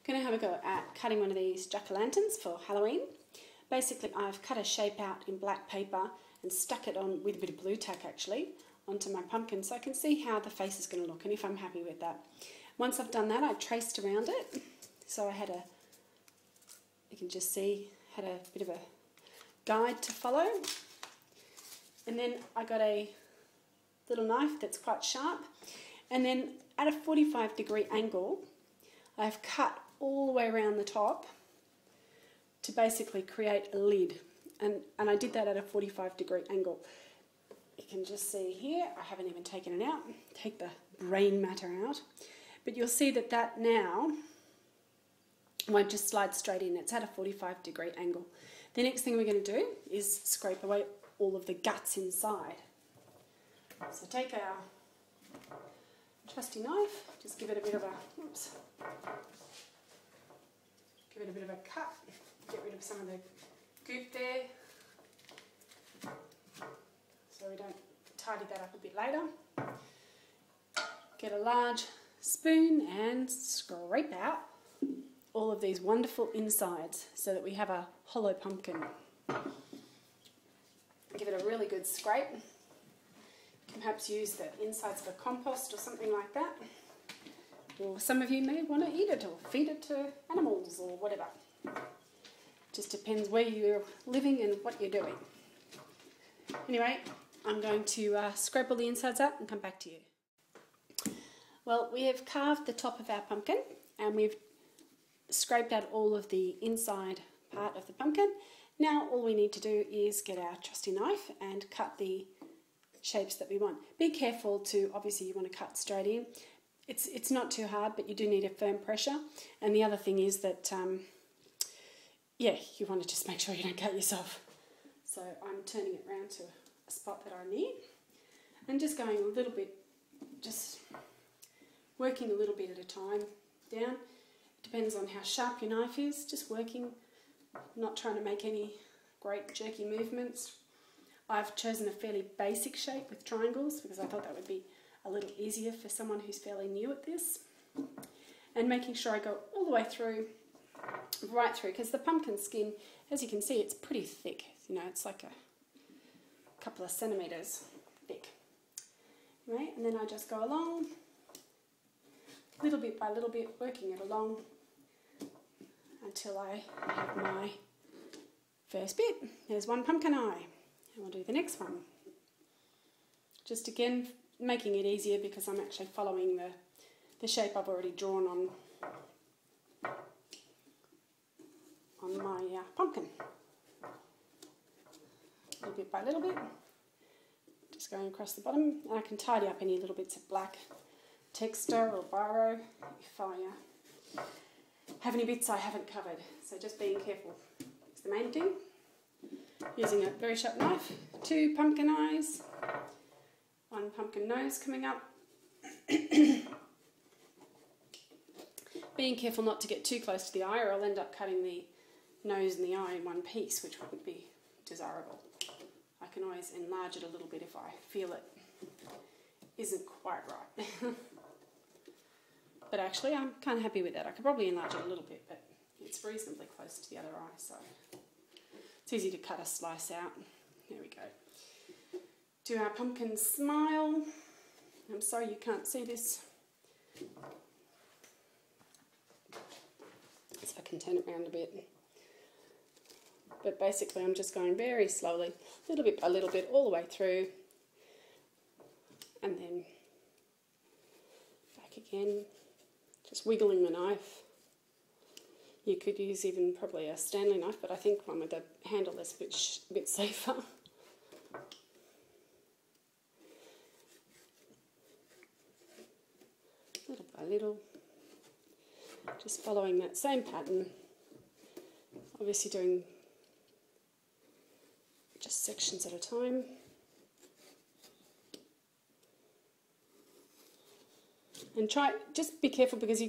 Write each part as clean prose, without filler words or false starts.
going to have a go at cutting one of these jack-o'-lanterns for Halloween. Basically, I've cut a shape out in black paper and stuck it on with a bit of blue tack actually onto my pumpkin so I can see how the face is going to look and if I'm happy with that. Once I've done that, I traced around it. So I had you can just see, had a bit of a guide to follow. And then I got a little knife that's quite sharp. And then at a 45-degree angle, I've cut all the way around the top to basically create a lid. And I did that at a 45-degree angle. You can just see here, I haven't even taken it out. Take the brain matter out. But you'll see that that now won't just slide straight in. It's at a 45-degree angle. The next thing we're going to do is scrape away all of the guts inside. So take our trusty knife, just give it a bit of a, give it a bit of a cut, get rid of some of the goop there, so we don't tidy that up a bit later. Get a large spoon and scrape out all of these wonderful insides so that we have a hollow pumpkin. Give it a really good scrape. You can perhaps use the insides for compost or something like that. Or some of you may want to eat it or feed it to animals or whatever. Just depends where you're living and what you're doing. Anyway, I'm going to scrape all the insides out and come back to you. Well, we have carved the top of our pumpkin and we've scraped out all of the inside part of the pumpkin. Now all we need to do is get our trusty knife and cut the shapes that we want. Be careful to, obviously you want to cut straight in. It's not too hard, but you do need a firm pressure. And the other thing is that, yeah, you want to just make sure you don't cut yourself. So I'm turning it round to a spot that I need and just going a little bit, just working a little bit at a time down. It depends on how sharp your knife is, just working, not trying to make any great jerky movements. I've chosen a fairly basic shape with triangles because I thought that would be a little easier for someone who's fairly new at this. And making sure I go all the way through, right through, because the pumpkin skin, as you can see, it's pretty thick. You know, it's like a couple of centimetres thick. Right, and then I just go along, little bit by little bit, working it along until I have my first bit. There's one pumpkin eye. And we'll do the next one. Just again, making it easier because I'm actually following the shape I've already drawn on my pumpkin. Little bit by little bit. Just going across the bottom. And I can tidy up any little bits of black texture or biro if I have any bits I haven't covered. So just being careful is the main thing. Using a very sharp knife, 2 pumpkin eyes, 1 pumpkin nose coming up. Being careful not to get too close to the eye or I'll end up cutting the nose and the eye in one piece, which wouldn't be desirable. I can always enlarge it a little bit if I feel it isn't quite right. But actually I'm kind of happy with that. I could probably enlarge it a little bit, but it's reasonably close to the other eye, so it's easy to cut a slice out. There we go. Do our pumpkin smile. I'm sorry you can't see this. So I can turn it around a bit. But basically I'm just going very slowly, little bit by little bit, all the way through. And then back again, just wiggling the knife. You could use even probably a Stanley knife, but I think one with a handle is a bit safer. Little by little, just following that same pattern, obviously doing just sections at a time. And just be careful because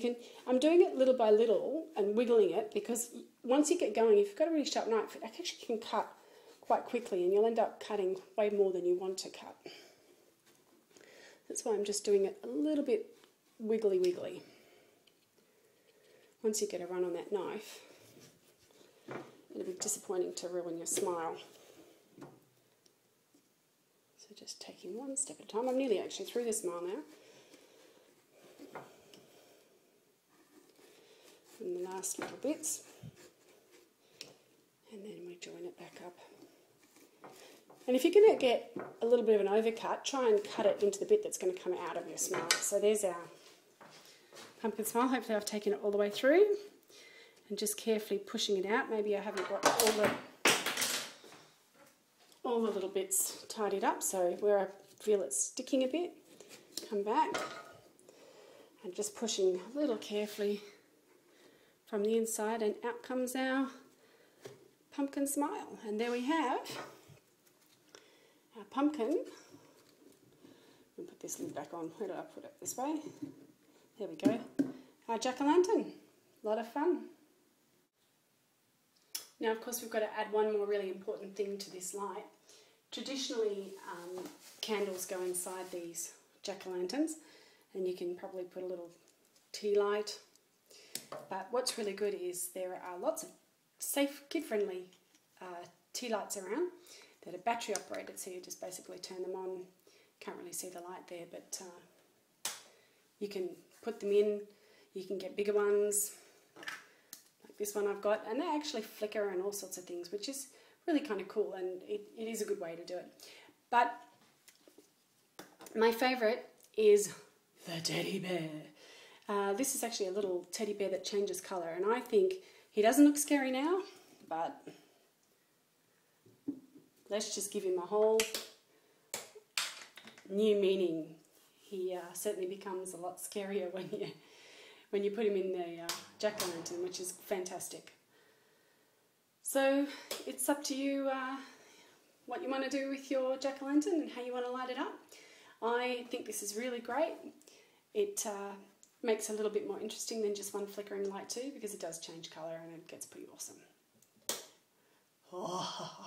I'm doing it little by little and wiggling it because once you get going, if you've got a really sharp knife, it actually can cut quite quickly and you'll end up cutting way more than you want to cut. That's why I'm just doing it a little bit wiggly. once you get a run on that knife, it'll be disappointing to ruin your smile. So just taking one step at a time. I'm nearly actually through the smile now. And the last little bits. And then we join it back up. And if you're going to get a little bit of an overcut, try and cut it into the bit that's going to come out of your smile. So there's our pumpkin smile. Hopefully I've taken it all the way through. And just carefully pushing it out. Maybe I haven't got all the little bits tidied up. So where I feel it's sticking a bit, come back. And just pushing a little carefully from the inside, and out comes our pumpkin smile. And there we have our pumpkin. I'll put this lid back on. Where did I put it? This way. There we go. Our jack-o'-lantern. A lot of fun. Now, of course, we've got to add one more really important thing to this light. Traditionally, candles go inside these jack-o'-lanterns, and you can probably put a little tea light. But what's really good is there are lots of safe, kid-friendly tea lights around that are battery operated, so you just basically turn them on. Can't really see the light there, but you can put them in. You can get bigger ones, like this one I've got, and they actually flicker and all sorts of things, which is really kind of cool, and it is a good way to do it. But my favourite is the teddy bear. This is actually a little teddy bear that changes colour, and I think he doesn't look scary now, but let's just give him a whole new meaning. He certainly becomes a lot scarier when you put him in the jack-o'-lantern, which is fantastic. So it's up to you what you want to do with your jack-o'-lantern and how you want to light it up. I think this is really great. It makes it a little bit more interesting than just one flickering light too, because it does change colour and it gets pretty awesome. Oh.